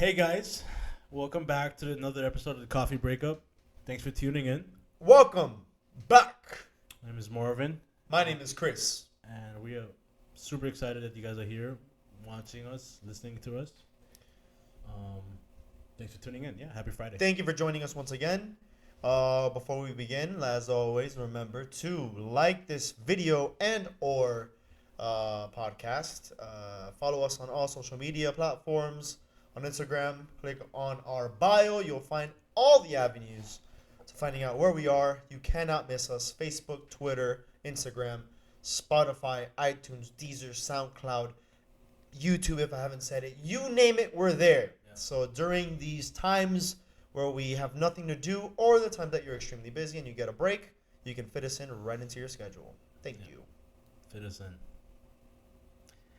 Hey guys, welcome back to another episode of the Coffee Breakup. Thanks for tuning in. Welcome back. My name is Marvin, My name is Chris. and we are super excited that you guys are here, watching us, listening to us. Um, Thanks for tuning in. Yeah, happy Friday. Thank you for joining us once again. Before we begin, as always, remember to like this video and or podcast. Follow us on all social media platforms. On Instagram, click on our bio. You'll find all the avenues to finding out where we are. You cannot miss us. Facebook, Twitter, Instagram, Spotify, iTunes, Deezer, SoundCloud, YouTube, if I haven't said it. You name it, we're there. Yeah. So during these times where we have nothing to do, or the time that you're extremely busy and you get a break, you can fit us in right into your schedule. Thank you. Fit us in.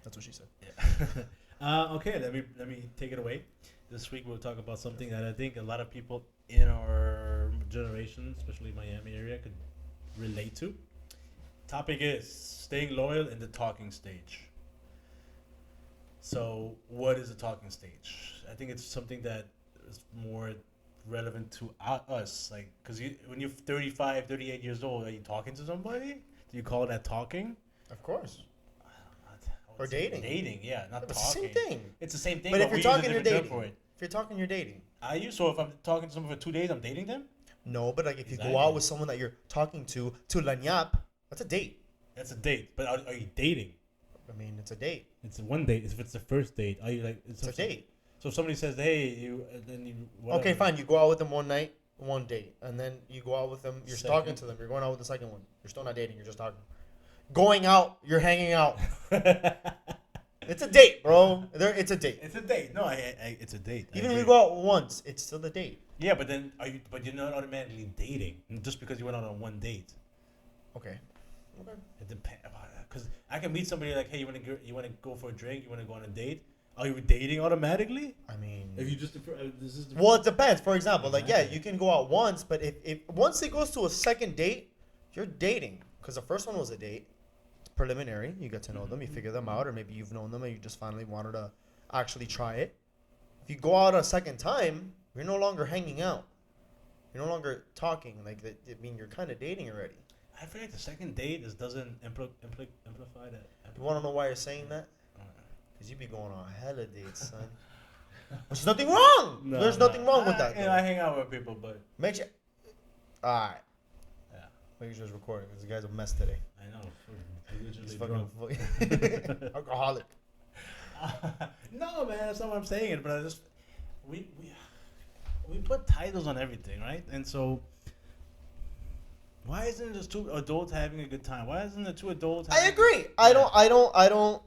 That's what she said. Yeah. Okay, let me take it away. This week we'll talk about something that I think a lot of people in our generation, especially Miami area, could relate to. Topic is staying loyal in the talking stage. So, what is the talking stage? I think it's something that is more relevant to us. Like, because when you're 35, 38 years old, are you talking to somebody? Do you call that talking? Of course. Or dating. Dating, yeah, not It's talking. the same thing. It's the same thing. But if we you're use a talking, you're different term dating. for it. If you're talking, you're dating. So if I'm talking to someone for 2 days, I'm dating them? No, but like if you Exactly. go out with someone that you're talking to lanyap, that's a date. That's a date. But are you dating? I mean, it's a date. It's one date. If it's the first date, are you like? It's a date. So if somebody says, "Hey, you," and then you. Whatever. Okay, fine. You go out with them one night, one date, and then you go out with them. You're Second. talking to them. You're going out with the second one. You're still not dating. You're just talking. Going out, you're hanging out. It's a date, bro. It's a date. It's a date. No, it's a date. Even if we go out once, it's still a date. Yeah, but then are you? But you're not automatically dating just because you went out on one date. Okay. It depends. Because I can meet somebody like, "Hey, you want to go for a drink? You want to go on a date?" Are you dating automatically? I mean, If you just this is well, it depends. For example, like yeah, Exactly. you can go out once, but if once it goes to a second date, you're dating because the first one was a date. It's preliminary. You get to know them, you figure them out, or maybe you've known them and you just finally wanted to actually try it. If you go out a second time, you're no longer hanging out. You're no longer talking. Like I mean, you're kind of dating already. I feel like the second date doesn't amplify that. You want to know why you're saying that? Because you be going on hella dates, son. There's nothing wrong. No, There's no. nothing wrong with that. I hang out with people, but Make sure. All right. yeah, Make sure it's recording. This guy's a mess today. I know. He's Literally fucking alcoholic. No, man, that's not what I'm saying. But I just we put titles on everything, right? And so why isn't it just two adults having a good time? Why isn't it two adults? I having agree. I don't.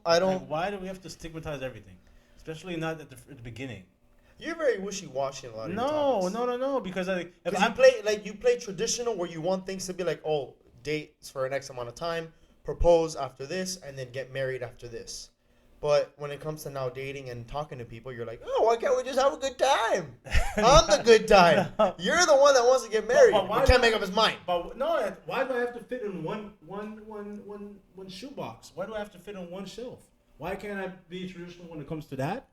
Like, why do we have to stigmatize everything, especially not at the beginning? You're very wishy-washy in a lot of your No, topics. no. Because if 'Cause you play traditional where you want things to be like, oh, dates for an X amount of time, propose after this, and then get married after this. But when it comes to now dating and talking to people, you're like, oh, why can't we just have a good time? I'm the good time. You're the one that wants to get married. But why He can't do- make up his mind. But no, why do I have to fit in one shoebox? Why do I have to fit on one shelf? Why can't I be traditional when it comes to that?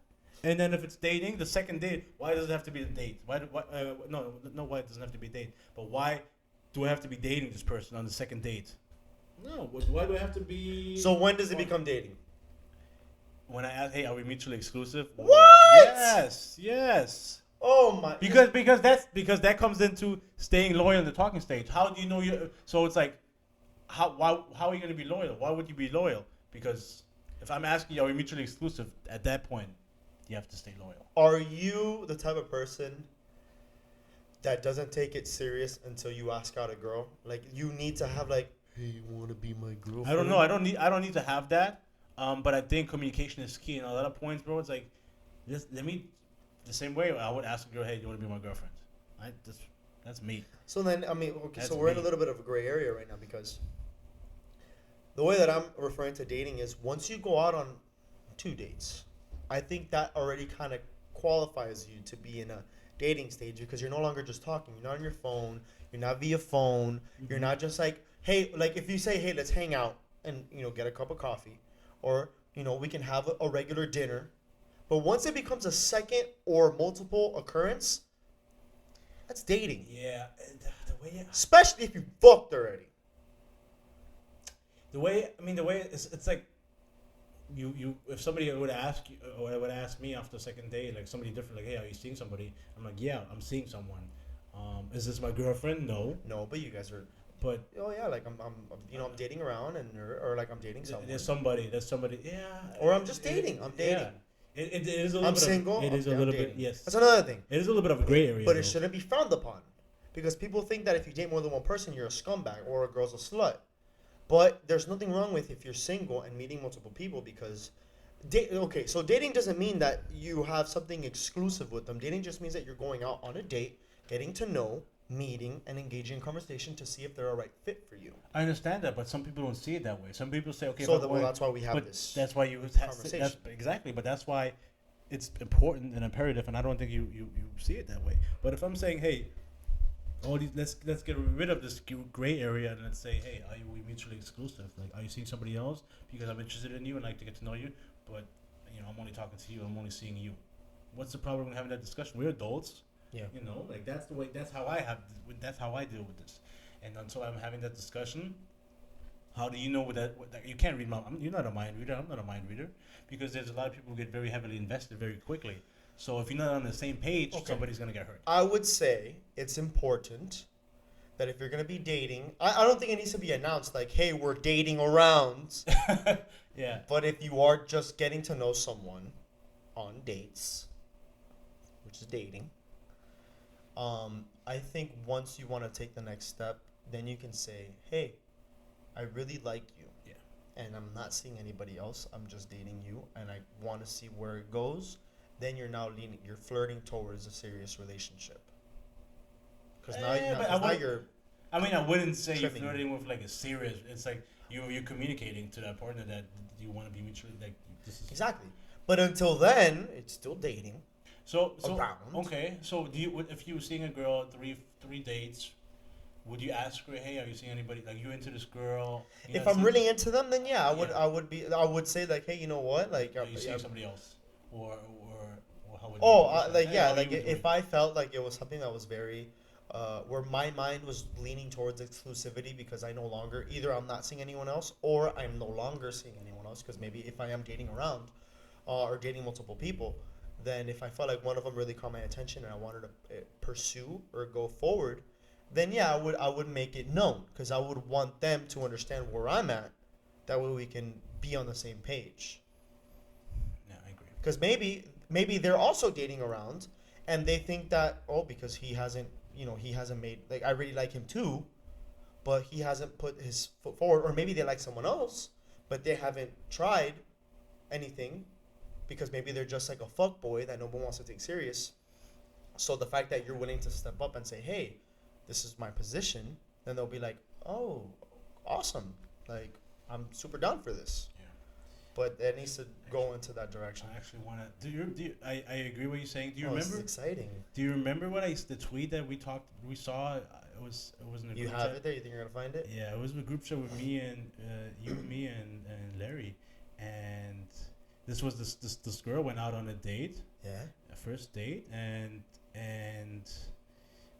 And then if it's dating, the second date, why does it have to be a date? Why it doesn't have to be a date. But why do I have to be dating this person on the second date? No, why do I have to be? So when does it become dating? When I ask, hey, are we mutually exclusive? What? Yes. Oh my. Because that comes into staying loyal in the talking stage. How do you know you? So it's like, how are you going to be loyal? Why would you be loyal? Because if I'm asking you, are we mutually exclusive? At that point, you have to stay loyal. Are you the type of person that doesn't take it serious until you ask out a girl? Like you need to have like, hey, you want to be my girlfriend? I don't know. I don't need to have that. But I think communication is key. And a lot of points, bro. It's like, the same way I would ask a girl, hey, do you want to be my girlfriend? That's me. So then, I mean, okay, That's so we're in me. a little bit of a gray area right now because the way that I'm referring to dating is once you go out on 2 dates, I think that already kind of qualifies you to be in a dating stage because you're no longer just talking. You're not on your phone. You're not via phone. Mm-hmm. You're not just like, hey, like if you say, hey, let's hang out and, get a cup of coffee or, we can have a regular dinner. But once it becomes a second or multiple occurrence, that's dating. Yeah, the way Especially if you fucked already. the way it's like you if somebody would ask you or would ask me after the second day, like somebody different, like, hey, are you seeing somebody? I'm like, yeah, I'm seeing someone. Is this my girlfriend? No. No, but you guys are. But Oh yeah, like I'm dating around or like I'm dating someone. there's somebody, yeah. Or I'm just dating. I'm dating. Yeah. It is a little I'm bit single. It is a I'm little dating. bit, yes. That's another thing. It is a little bit of a gray area. But it though. shouldn't be frowned upon, because people think that if you date more than one person, you're a scumbag or a girl's a slut. But there's nothing wrong with if you're single and meeting multiple people, because okay, so dating doesn't mean that you have something exclusive with them. Dating just means that you're going out on a date, getting to know, meeting, and engaging in conversation to see if they're a right fit for you. I understand that, but some people don't see it that way. Some people say, okay, So well, that's why we have but this. that's why you conversation. that's exactly, but that's why it's important and imperative, and I don't think you see it that way. But if I'm saying, hey, all these let's get rid of this gray area and let's say, hey, are we mutually exclusive? Like, are you seeing somebody else because I'm interested in you and like to get to know you, but I'm only talking to you, I'm only seeing you. What's the problem with having that discussion? We're adults. Yeah. Like that's the way. That's how I deal with this, and until I'm having that discussion, how do you know that you can't read my? You're not a mind reader. I'm not a mind reader, because there's a lot of people who get very heavily invested very quickly. So if you're not on the same page, somebody's gonna get hurt. I would say it's important that if you're gonna be dating, I don't think it needs to be announced like, hey, we're dating around. Yeah. But if you are just getting to know someone on dates, which is dating, I think once you want to take the next step, then you can say, hey, I really like you. Yeah. And I'm not seeing anybody else. I'm just dating you, and I want to see where it goes. Then you're you're flirting towards a serious relationship. Because now you're. I mean, I wouldn't say you're trimming. flirting with like a serious. It's like you're communicating to that partner that you want to be mutually like. This is Exactly. But until then, it's still dating. So Around. okay. So if you were seeing a girl three dates, would you ask her, hey, are you seeing anybody, like, you into this girl? If I'm really into them, then yeah, I would say like, hey, you know what, like, are you seeing somebody else, or how would if I felt like it was something that was very, where my mind was leaning towards exclusivity, because I no longer, either I'm not seeing anyone else or I'm no longer seeing anyone else, because maybe if I am dating around, or dating multiple people, then if I felt like one of them really caught my attention and I wanted to pursue or go forward, then yeah, I would make it known, because I would want them to understand where I'm at. That way we can be on the same page. Yeah, I agree. Because maybe they're also dating around, and they think that, oh, because he hasn't made, like, I really like him too, but he hasn't put his foot forward, or maybe they like someone else, but they haven't tried anything, because maybe they're just like a fuck boy that no one wants to take serious. So the fact that you're willing to step up and say, hey, this is my position, then they'll be like, oh, awesome, like, I'm super down for this. Yeah. But it needs to go into that direction. I actually want to. I agree what you're saying. Do you This is remember? exciting. Do you remember the tweet that we saw? It was in a You group have chat. it there? You think you're gonna find it? Yeah, it was a group chat with me and you and me and Larry, and this girl went out on a date, Yeah. a first date, and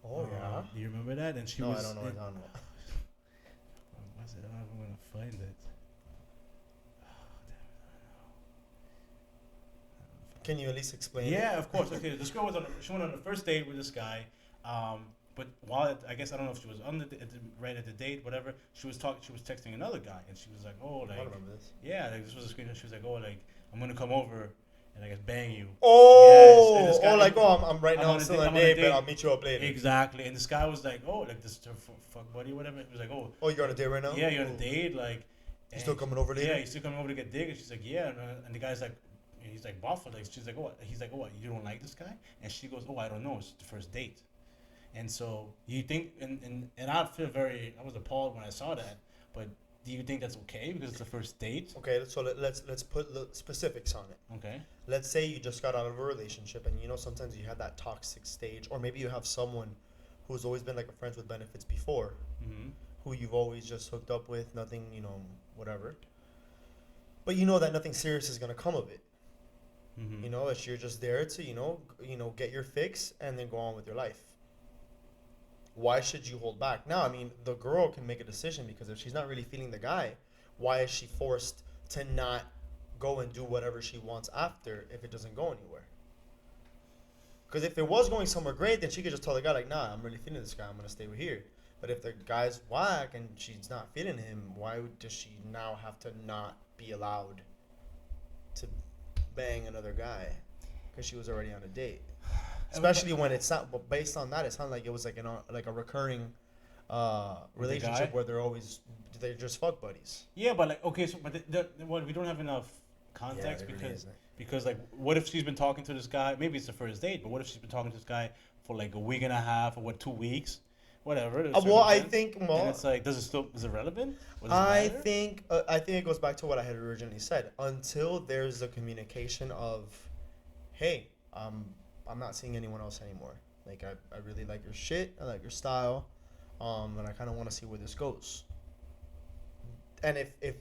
Oh yeah. do you remember that? And she No, was. I don't know what you're talking about. Was it? I'm gonna find it. Can you at least explain it? Yeah, of course. Okay, this girl she went on the first date with this guy, but I guess I don't know if she was on right at the date, whatever. She was texting another guy, and she was like, oh, like, I remember this. yeah, like, this was a screenshot. She was like, oh, like, I'm gonna come over and I guess bang you. Oh, Yes, and this guy- I'm right now on a still date- on I'm a on a date, date. but I'll meet you up later. Exactly, and this guy was like, oh, like, this is her fuck buddy, whatever. He was like, oh, Oh, you're on a date right now? yeah, you're on a Ooh. date, like. You still coming over later? Yeah, he's still coming over to get dick, and she's like, yeah, and the guy's like. He's like baffled. Like, she's like, oh, he's like, oh, what, you don't like this guy? And she goes, oh, I don't know. It's the first date. And so you think, and I was appalled when I saw that. But do you think that's okay because it's the first date? Okay, so let's put the specifics on it. Okay. Let's say you just got out of a relationship, and sometimes you have that toxic stage, or maybe you have someone who's always been like a friends with benefits before, Mm-hmm. who you've always just hooked up with, nothing, whatever. But you know that nothing serious is gonna come of it. Mm-hmm. You know, that you're just there to, get your fix and then go on with your life. Why should you hold back? Now, I mean, the girl can make a decision because if she's not really feeling the guy, why is she forced to not go and do whatever she wants after if it doesn't go anywhere? Because if it was going somewhere great, then she could just tell the guy, like, nah, I'm really feeling this guy. I'm going to stay over here. But if the guy's whack and she's not feeling him, does she now have to not be allowed to bang another guy? Because she was already on a date. Especially when it's not, but based on that, it sounded like it was like a recurring relationship where they're just fuck buddies. Yeah, but like, okay, so but we don't have enough context because like, what if she's been talking to this guy? Maybe it's the first date, but what if she's been talking to this guy for like a week and a half or 2 weeks, whatever? I think and it's like, is it relevant? I think it goes back to what I had originally said. Until there's a communication of, hey, I'm not seeing anyone else anymore. Like, I really like your shit. I like your style. And I kind of want to see where this goes. And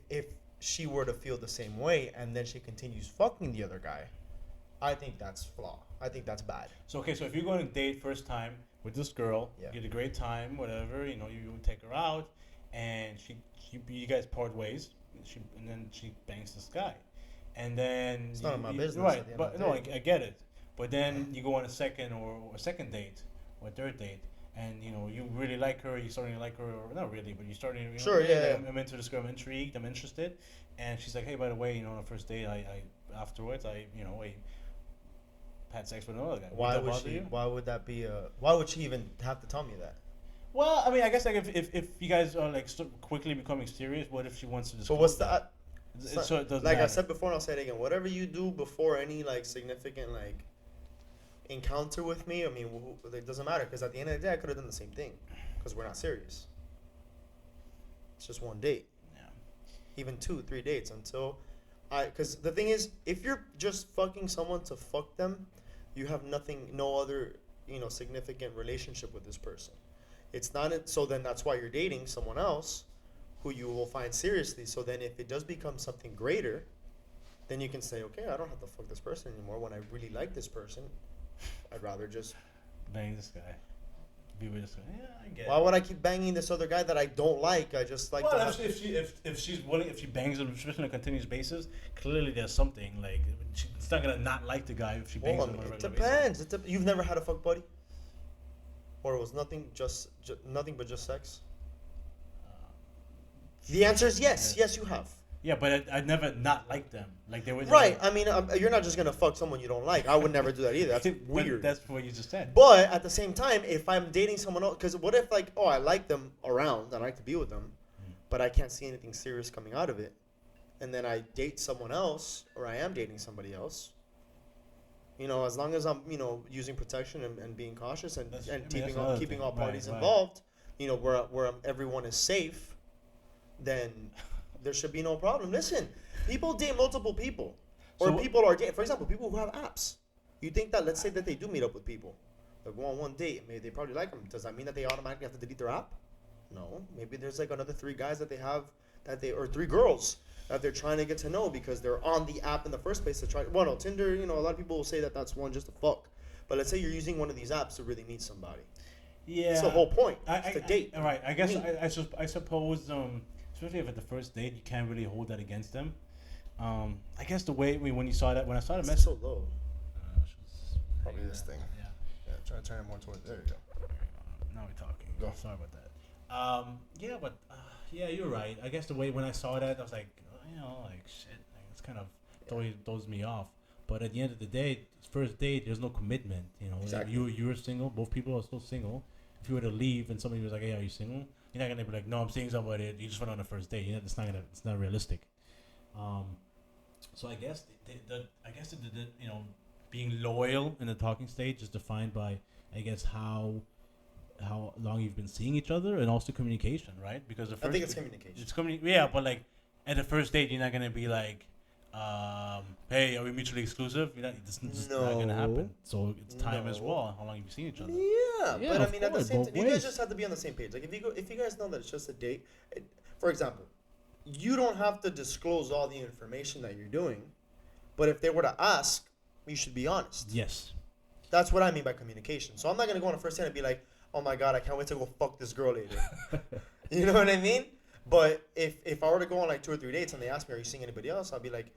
if she were to feel the same way and then she continues fucking the other guy, I think that's flaw. I think that's bad. So, okay, so if you're going to date first time with this girl, you get a great time, whatever, you take her out, and you guys part ways, and then she bangs this guy. And then... It's none of my business. Right, but no, I get it. But then you go on a second date or a third date, and you really like her. You're starting to like her, or not really, but you're starting. I'm into this girl. I'm intrigued. I'm interested, and she's like, hey, by the way, on the first date, I afterwards, I had sex with another guy. Why would she? Why would that be Why would she even have to tell me that? Well, I mean, I guess like if you guys are like quickly becoming serious, what if she wants to disclose? But what's that? So it doesn't like matter. I said before, and I'll say it again. Whatever you do before any like significant like encounter with me, I mean, it doesn't matter, because at the end of the day, I could have done the same thing, because we're not serious. It's just one date. Yeah. Even 2-3 dates until because the thing is, if you're just fucking someone to fuck them, you have no other significant relationship with this person. It's not so then that's why you're dating someone else who you will find seriously. So then if it does become something greater, then you can say, okay, I don't have to fuck this person anymore. When I really like this person, I'd rather just bang this guy. Be with this guy. Yeah, I get it. Why would I keep banging this other guy that I don't like? I just like. Well, if she's willing, if she bangs him, especially on a continuous basis, clearly there's something like she's not gonna not like the guy if she bangs him on a regular basis. It depends. You've never had a fuck buddy, or it was nothing but just sex. The answer is yes. Yes, you have. Yeah, but I'd never not like them. Like they were right. I mean, you're not just gonna fuck someone you don't like. I would never do that either. That's weird. That's what you just said. But at the same time, if I'm dating someone else, because what if like, I like them around, I like to be with them, but I can't see anything serious coming out of it, and then I date someone else, or I am dating somebody else. As long as I'm using protection and being cautious and keeping all parties involved, where everyone is safe, then there should be no problem. Listen, people date multiple people. Or people are dating, for example, people who have apps. You think that, let's say that they do meet up with people. They go on one date, maybe they probably like them. Does that mean that they automatically have to delete their app? No. Maybe there's like another 3 guys that they have, or 3 girls that they're trying to get to know because they're on the app in the first place to try. Well, no, Tinder, a lot of people will say that that's one just to fuck. But let's say you're using one of these apps to really meet somebody. Yeah. That's the whole point. It's the date. All right. I guess I suppose especially if at the first date, you can't really hold that against them. I guess the way when you saw that, when I saw the message, so low. Probably this thing. Yeah. Try to turn it more towards. There you go. Now we're talking. Go. Sorry about that. Yeah, you're right. I guess the way when I saw that, I was like, shit. Like, it's kind of throws me off. But at the end of the day, first date, there's no commitment. Exactly. You're single. Both people are still single. If you were to leave and somebody was like, hey, are you single? You're not gonna be like, no, I'm seeing somebody. You just went on a first date. It's not realistic. So I guess being loyal in the talking stage is defined by, I guess, how long you've been seeing each other and also communication, right? Because I think it's communication. Yeah, but like at the first date, you're not gonna be like, hey, are we mutually exclusive? It's not gonna happen. So it's time as well. How long have you seen each other? Yeah, but I mean, at the same time, you guys just have to be on the same page. Like if you guys know that it's just a date, for example, you don't have to disclose all the information that you're doing, but if they were to ask, you should be honest. Yes. That's what I mean by communication. So I'm not gonna go on a first date and be like, oh my god, I can't wait to go fuck this girl later. You know what I mean? But if I were to go on like 2 or 3 dates and they ask me, are you seeing anybody else? I'll be like,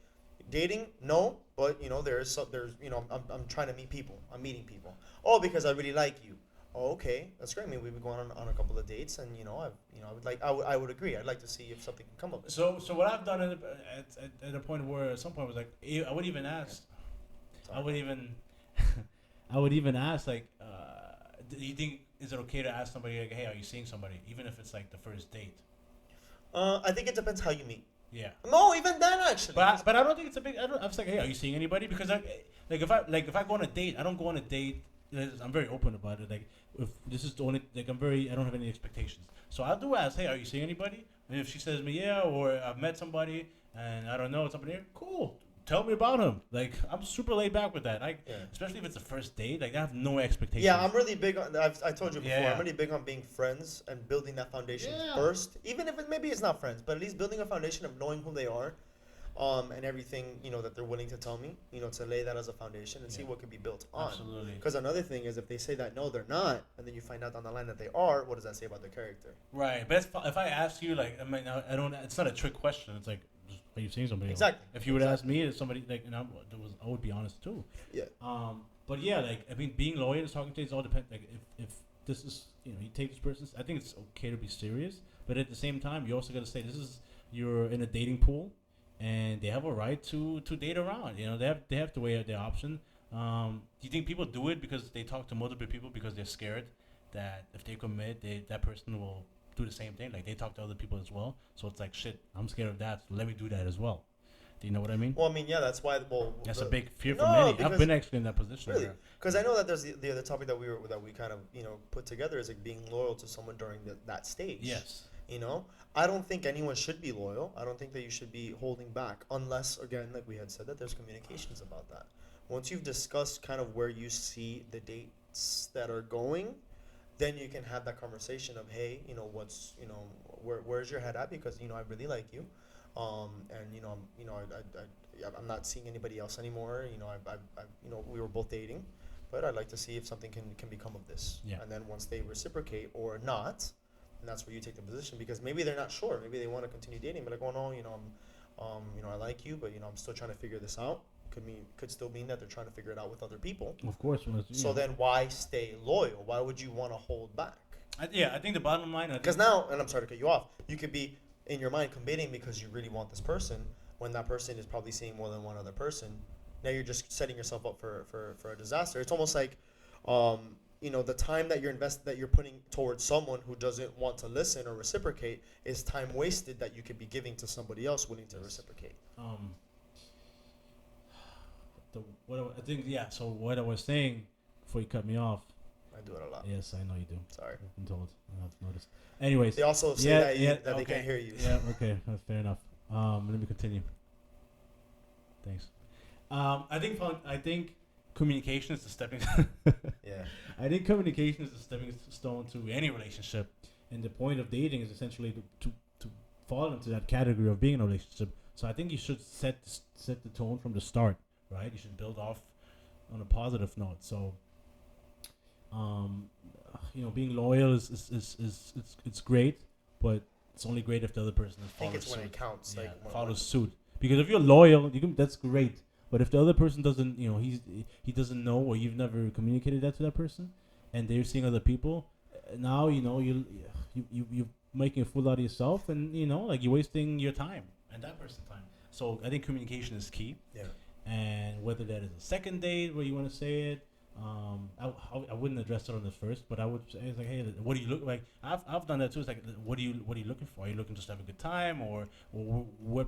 dating? No, but there's I'm trying to meet people. I'm meeting people. Oh, because I really like you. Oh, okay, that's great. I mean, we've been going on a couple of dates, and I would agree. I'd like to see if something can come of it. So what I've done at a point where at some point was like I would even ask, I would even I would even ask like, do you think is it okay to ask somebody like, hey, are you seeing somebody, even if it's like the first date? I think it depends how you meet. Yeah. No, even then actually. But I don't think it's a big. I was like, hey, are you seeing anybody? Because if I go on a date, I don't go on a date. I'm very open about it. Like if this is the only I don't have any expectations. So I do ask, hey, are you seeing anybody? And if she says me yeah, or I've met somebody and I don't know somebody here, cool. Tell me about him. Like I'm super laid back with that. Especially if it's a first date. Like I have no expectations. Yeah, I'm really big on. I told you before. Yeah. I'm really big on being friends and building that foundation first. Even if maybe it's not friends, but at least building a foundation of knowing who they are, and everything that they're willing to tell me. To lay that as a foundation and see what can be built on. Absolutely. Because another thing is if they say that no, they're not, and then you find out down the line that they are, what does that say about their character? Right, but if I ask you, like, I don't. It's not a trick question. It's like, are you seeing somebody? Exactly. If you would ask me, if somebody like, I would be honest too. Yeah. But yeah, like I mean, being loyal to talking to is all depends. Like if this is you take this person, I think it's okay to be serious, but at the same time, you also got to say you're in a dating pool, and they have a right to date around. They have to weigh out their option. Do you think people do it because they talk to multiple people because they're scared that if they commit, that person will do the same thing? Like they talk to other people as well. So it's like, shit, I'm scared of that. So let me do that as well. Do you know what I mean? Well, I mean, yeah, that's why. That's a big fear for many. I've been actually in that position. Really, because I know that there's the other topic that we kind of put together is like being loyal to someone during that stage. Yes. I don't think anyone should be loyal. I don't think that you should be holding back unless, again, like we had said, that there's communications about that. Once you've discussed kind of where you see the dates that are going, then you can have that conversation of, hey, where's your head at? Because I really like you, and I'm not seeing anybody else anymore. We were both dating, but I'd like to see if something can become of this. Yeah. And then once they reciprocate or not, and that's where you take the position, because maybe they're not sure. Maybe they want to continue dating, but like, oh no, I like you, but I'm still trying to figure this out. Could still mean that they're trying to figure it out with other people. Of course. So then why stay loyal? Why would you want to hold back? I think the bottom line. Because now, and I'm sorry to cut you off, you could be in your mind committing because you really want this person when that person is probably seeing more than one other person. Now you're just setting yourself up for a disaster. It's almost like, the time that you're putting towards someone who doesn't want to listen or reciprocate is time wasted that you could be giving to somebody else willing to reciprocate. So what I was saying before you cut me off. I do it a lot. Yes, I know you do. Sorry. I've been told. I've noticed. Anyways. They also say that they can't hear you. Yeah, okay. Fair enough. Let me continue. Thanks. I think communication is the stepping Yeah. I think communication is the stepping stone to any relationship. And the point of dating is essentially to fall into that category of being in a relationship. So I think you should set the tone from the start, right? You should build off on a positive note. So being loyal is great, but it's only great if the other person follows suit. I think it's when it counts. Yeah, like follows suit. Because if you're loyal, that's great. But if the other person doesn't, he doesn't know, or you've never communicated that to that person, and they're seeing other people, now you're making a fool out of yourself, and you're wasting your time and that person's time. So I think communication is key. Yeah. And whether that is a second date where you want to say it, I wouldn't address it on the first, but I would say, it's like, hey, what do you look like? I've done that too. It's like, what are you looking for? Are you looking just to have a good time, or where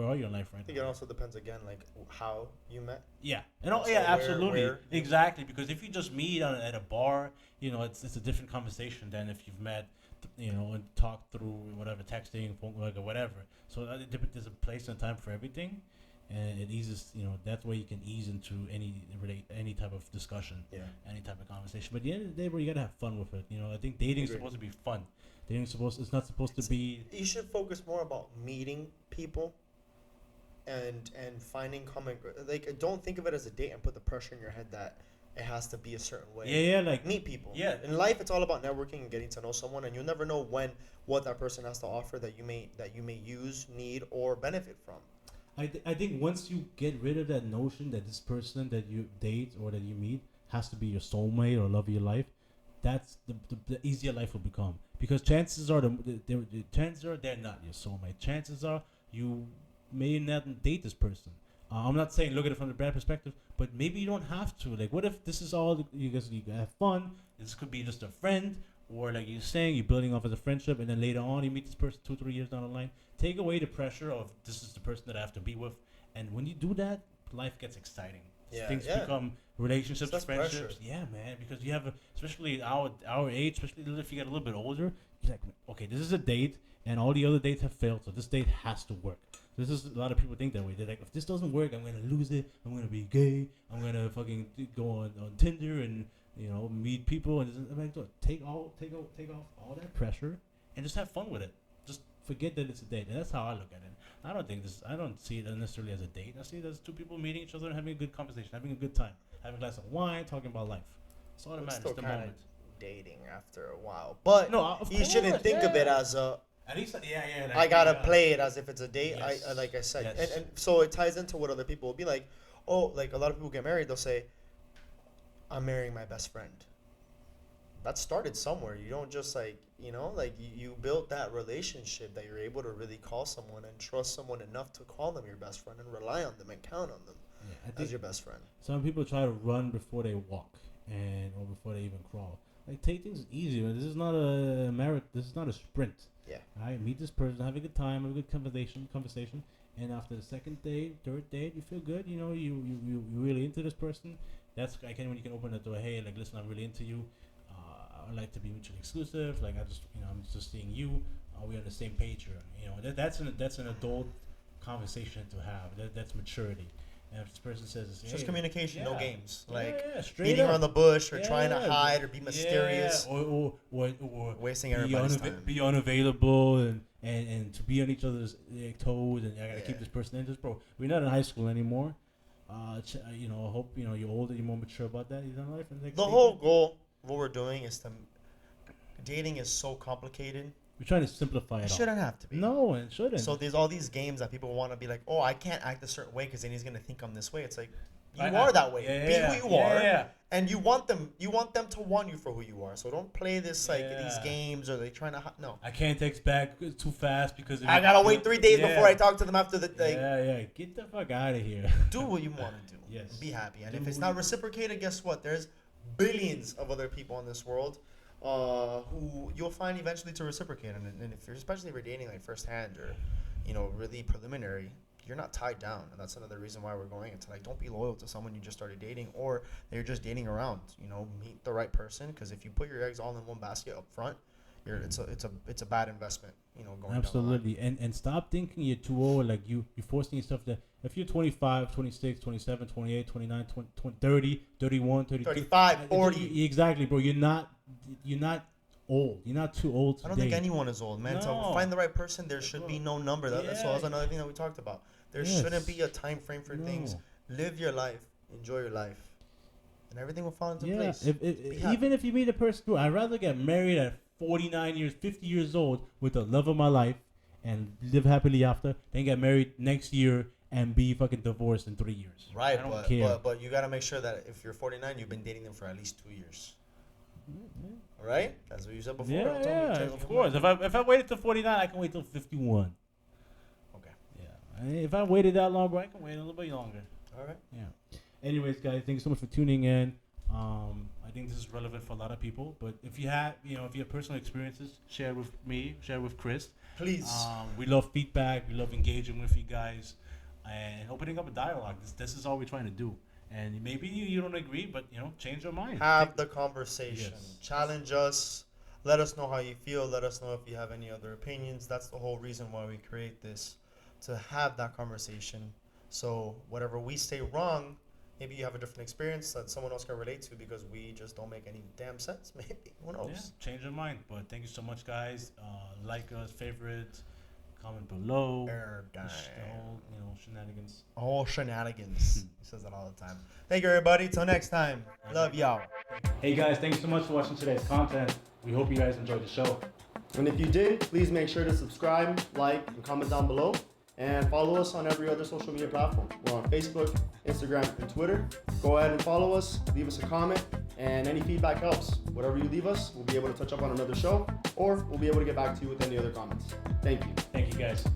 are you in life right now? I think it also depends again, like how you met. Yeah, absolutely, exactly. Because if you just meet at a bar, it's a different conversation than if you've met, and talked through whatever, texting, phone, like, or whatever. So there's a place and time for everything. And it eases, that's where you can ease into any type of discussion, any type of conversation. But at the end of the day, bro, you gotta have fun with it. I think dating is supposed to be fun. It's not supposed to be. You should focus more about meeting people and finding common like don't think of it as a date and put the pressure in your head that it has to be a certain way. Yeah, like Meet people. yeah. In life, it's all about networking and getting to know someone, and you'll never know what that person has to offer that you may use, need, or benefit from. I think once you get rid of that notion that this person that you date or that you meet has to be your soulmate or love of your life, that's the easier life will become. Because chances are the chances are they're not your soulmate. Chances are you may not date this person. I'm not saying look at it from the bad perspective, but maybe you don't have to. Like, what if this is all you guys you have fun? This could be just a friend, or like you're saying, you're building off as a friendship, and then later on you meet this person 2-3 years down the line. Take away the pressure of this is the person that I have to be with, and when you do that, life gets exciting. Yeah, Things yeah. become relationships, Less friendships. pressure. Yeah, man, because you have, especially our age, especially if you get a little bit older, you're like, okay, this is a date, and all the other dates have failed, so this date has to work. This is a lot of people think that way. They're like, if this doesn't work, I'm gonna lose it. I'm gonna be gay. I'm gonna fucking go on Tinder and meet people. And I'm like, look, take off all that pressure and just have fun with it. Just forget that it's a date. And that's how I look at it. I don't see it necessarily as a date. I see it as two people meeting each other and having a good conversation, having a good time, having a glass of wine, talking about life. That's all that matters. The moment. Dating after a while, but No, of you course, shouldn't think of it yeah. as a. At least, yeah. Like, I gotta yeah. play it as if it's a date. Yes. I like I said, Yes. and so it ties into what other people will be like. Oh, like a lot of people get married, they'll say, "I'm marrying my best friend." That started somewhere. You don't just like you built that relationship that you're able to really call someone and trust someone enough to call them your best friend and rely on them and count on them as your best friend. Some people try to run before they walk, or before they even crawl. Like, take things easy, man. This is not a marathon. This is not a sprint. Yeah. All right, meet this person, have a good time, have a good conversation, and after the second date, third date, you feel good. You really into this person. That's when you can open the door. Hey, like, listen, I'm really into you. I'd like to be mutually exclusive. Like, I'm just seeing you. Are we on the same page here? That's an adult conversation to have. That's maturity. And if this person says, It's just communication, no games. Like straight beating up. around the bush or trying to hide or be mysterious. Or wasting everybody's time. Be unavailable and to be on each other's toes, and I gotta keep this person in. Just, bro, we're not in high school anymore. I hope you're older, you're more mature about that. You're in life. And the whole goal, what we're doing is dating is so complicated. We're trying to simplify it. It shouldn't have to be. No, it shouldn't. So there's all these games that people want to be like, oh, I can't act a certain way because then he's gonna think I'm this way. It's like you are that way. Be who you are, and you want them to want you for who you are. So don't play this these games or they trying to no. I can't text back too fast because I gotta wait 3 days before I talk to them after the thing. Get the fuck out of here. Do what you want to do. Yes. Be happy, and if it's not reciprocated, guess what? There's billions of other people in this world. Who you'll find eventually to reciprocate, and especially if you're dating like firsthand or, really preliminary, you're not tied down, and that's another reason why we're going into like don't be loyal to someone you just started dating or that you're just dating around. Meet the right person, because if you put your eggs all in one basket up front, it's a bad investment. Going absolutely, down and stop thinking you're too old. Like you're forcing yourself to. If you're 25, 26, 27, 28, 29, 20, 30, 31, 32, 35, 40. Exactly, bro. You're not old. You're not too old to I don't think anyone is old, man. No. To find the right person, there should be no number. That's another thing that we talked about. There shouldn't be a time frame for things. Live your life. Enjoy your life. And everything will fall into place. Even if you meet a person, I'd rather get married at 49 years, 50 years old with the love of my life and live happily after than get married next year and be fucking divorced in 3 years. Right, I don't care. But you got to make sure that if you're 49, you've been dating them for at least 2 years. Mm-hmm. Right? That's what you said before. Yeah, of course. If I waited till 49, I can wait till 51. Okay. Yeah. If I waited that long, bro, I can wait a little bit longer. All right. Yeah. Anyways, guys, thank you so much for tuning in. I think this is relevant for a lot of people. But if you have personal experiences, share with me, share with Chris. Please. We love feedback. We love engaging with you guys and opening up a dialogue. This is all we're trying to do. And maybe you don't agree, but change your mind. Have the conversation. Yes. Challenge us. Let us know how you feel. Let us know if you have any other opinions. That's the whole reason why we create this, to have that conversation. So whatever we say wrong, maybe you have a different experience that someone else can relate to, because we just don't make any damn sense. Maybe. Who knows? Yeah, change your mind. But thank you so much, guys. Like us, favorite, comment below. Damn. The whole, shenanigans. All shenanigans. He says that all the time. Thank you, everybody. Till next time. Love y'all. Hey guys, thanks so much for watching today's content. We hope you guys enjoyed the show. And if you did, please make sure to subscribe, like, and comment down below. And follow us on every other social media platform. We're on Facebook, Instagram, and Twitter. Go ahead and follow us, leave us a comment, and any feedback helps. Whatever you leave us, we'll be able to touch up on another show, or we'll be able to get back to you with any other comments. Thank you. Thank you guys.